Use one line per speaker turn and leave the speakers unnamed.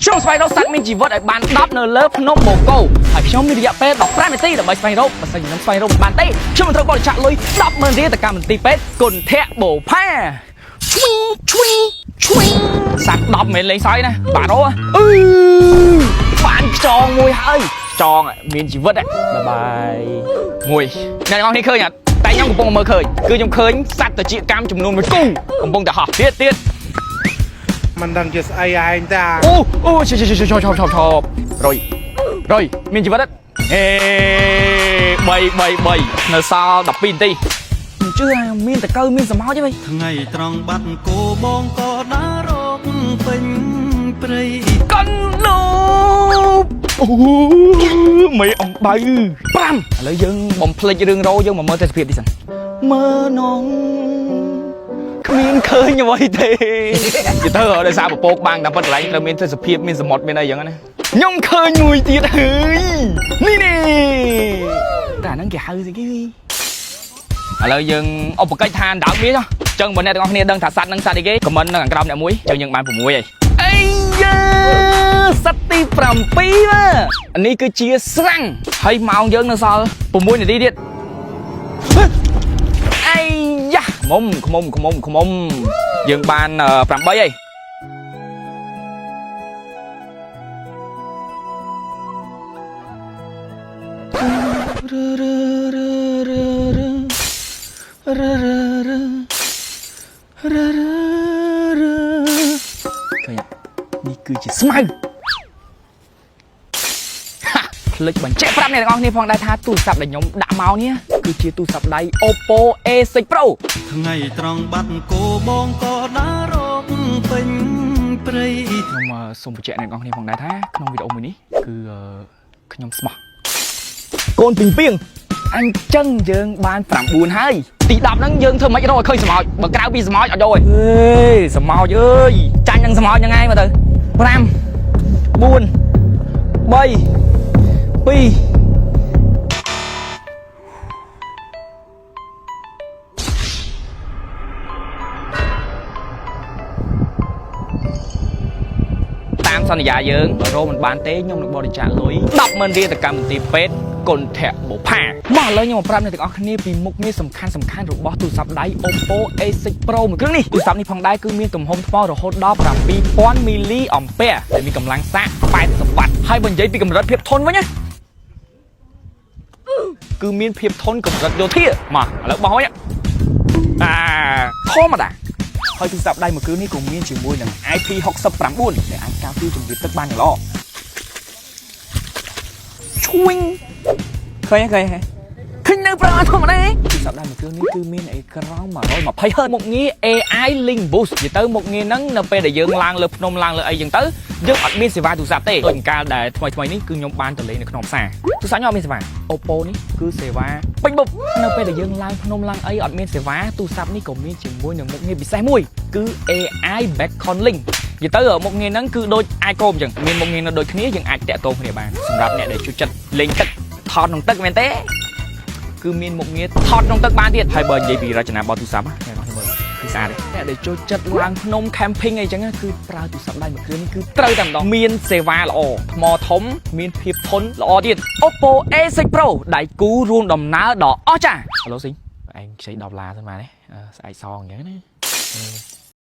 ช่วงสไปโรสัตว์มีจีวัดไอ้บานดับเนอร์เลิฟพนมโบโก้ไอ้ช่วงมีระยะเป็ดดอกแปรเมตี้แต่ใบสไปโรมันใส่น้ำสไปโรบานเต้ช่วงมันเท่าบอลฉะลุยดับเมอร์เรียแต่การมันตีเป็ดกลเทะโบแพ้ชุยสัตว์ดับเหม็นเลยไซนะบาโร่ฝานจองมวยเฮ้ยจองอ่ะมีจีวัดอ่ะบายมวยงานงอนที่เคยเนี่ยแต่ยังกำปงเมื่อเคยคือยังเคยสัตว์แต่จีกรรมจุ่มนูนไปกู้กำปงแต่หอบเตี้ย
มันดังจะไอ้จ้า
โอ้ชอบrồi mình chỉ bắt ê bay nó sao đập pin đi chưa mìnhแต่cơ mình sắm máu chứ bay
ថ្ងៃត្រង់បាត់គោបងក៏ដើររកពេញព្រៃ
con lô mấy ông bay pram lấy dương bom play dương rô dương mà mơ tới phiệt đi sẵn mơ nong miên khơi như vậy thì chỉ thơ ở đây sao một bột băng nằm bên lại rồi miên tới phiệt miên sầm một bên đây vậy này nhông khơi mùi tiệt hơi nè cả năng kẻ hơi gì cái lời dương ông một cây than đảo biết đó chân bên này con này đơn thả sạch nâng xa đi cái comment nó càng cao nè muối chân những bạn phụ muối vậy ây da sắt ti from pi mà anh ấy cứ chia sang hay màu dương nó sao phụ muối này đi đi ây da không dương ban from bay vậyนี่คือจีสมัยเลยบันเจ็บปรับเนี่ยน้องนี่พองได้ท่าตู้สับได้ยมด่าเมาเนี่ยคือจีตู้สับได้ Oppo A6 Pro
ថ្ងៃត្រង់បាត់គោបងក៏ដើររកពេញព្រៃ
ខ្ញុំសូមបញ្ជាក់អ្នកនរគ្នាផងដែរថាក្នុងវីដេអូមួយនេះគឺខ្ញុំស្មោះកូនពីងពីងអញ្ចឹងយើងបាន9ហើយទី10ហ្នឹងយើងធ្វើមិនរកឲ្យឃើញស្មោចបើក្រៅពីស្មោចអត់យកទេស្មោចអើយចាញ់នឹងស្មោចហ្នឹងហើយមើលទៅ5 4 3 2តាមសន្យាយើងបើរោមិនបានទេខ្ញុំនឹងបរិច្ចាគលុយ100000រៀលទៅកម្មវិធីពេទ្យកុនធៈបុផាមកឥឡូវខ្ញុំមកប្រាប់អ្នកទាំងអស់គ្នាពីមុខងារសំខាន់របស់ទូរស័ព្ទដៃ Oppo A6 Pro មួយគ្រឿងនេះទូរស័ព្ទនេះផងដែរគឺមានទំហំថ្មរហូតដល់7000មីលីអម្ពែរដែលមានកម្លាំងសាក80 វ៉ាត់ហើយបើនិយាយពីកម្រិតភាពធន់វិញណាគឺមានភាពធន់កម្រិតយោធាមកឥឡូវបោះវិញធម្មតាហើយទូរស័ព្ទដៃមួយគ្រឿងនេះក៏មានជាមួយនឹង IP69 ដែលអាចការពារជំងឺទឹកបានយ៉ាងល្អឈួយឃើញនៅប្រអធម្មតាទូរស័ព្ទដៃមួយគ្រឿងនេះគឺមានអេក្រង់120 Hz មុខងារ AI Link Boost និយាយទៅមុខងារហ្នឹងនៅពេលដែលយើងឡើងលើភ្នំឡើងលើអីចឹងទៅយើងអត់មានសេវាទូរស័ព្ទទេដូចកាលដែលថ្មីនេះគឺខ្ញុំបានទៅលេងនៅក្នុងផ្សារទូរស័ព្ទខ្ញុំអត់មានសេវា Oppo នេះគឺសេវាពេញបុកនៅពេលដែលយើងឡើងភ្នំឡើងអីអត់មានសេវាទូរស័ព្ទនេះក៏មានជាមួយនឹងមុខងារពិសេសមួយគឺ AI Beacon Link និយាយទៅមុខងារហ្នឹងគឺដូចអាចកោមចឹងមានមុខងារនៅដូចគ្នាយើងអាចតាក់ទងគ្នាបានសម្រាប់អ្នកដែលជួយចិត្តលេងទឹកថតក្នុងទឹកមែនទេគឺមានមុខងារថតក្នុងទឹកបានទៀតហើយបើនិយាយពីរចនាបថទូរស័ព្ទអ្នកនរមើលគឺស្អាតទេអ្នកដែលចូលចិត្តឡើងភ្នំ camping អីចឹងគឺប្រើទូរស័ព្ទដៃមួយគ្រឿងនេះគឺត្រូវតែម្ដងមានសេវាល្អថ្មធំមានភាពធន់ល្អទៀត Oppo A6 Pro ដៃគូរួមដំណើរដ៏អស្ចារ្យហៅឡូស៊ីឯងខ្ចី$10សិនមកនេះស្អែកសងអញ្ចឹងណា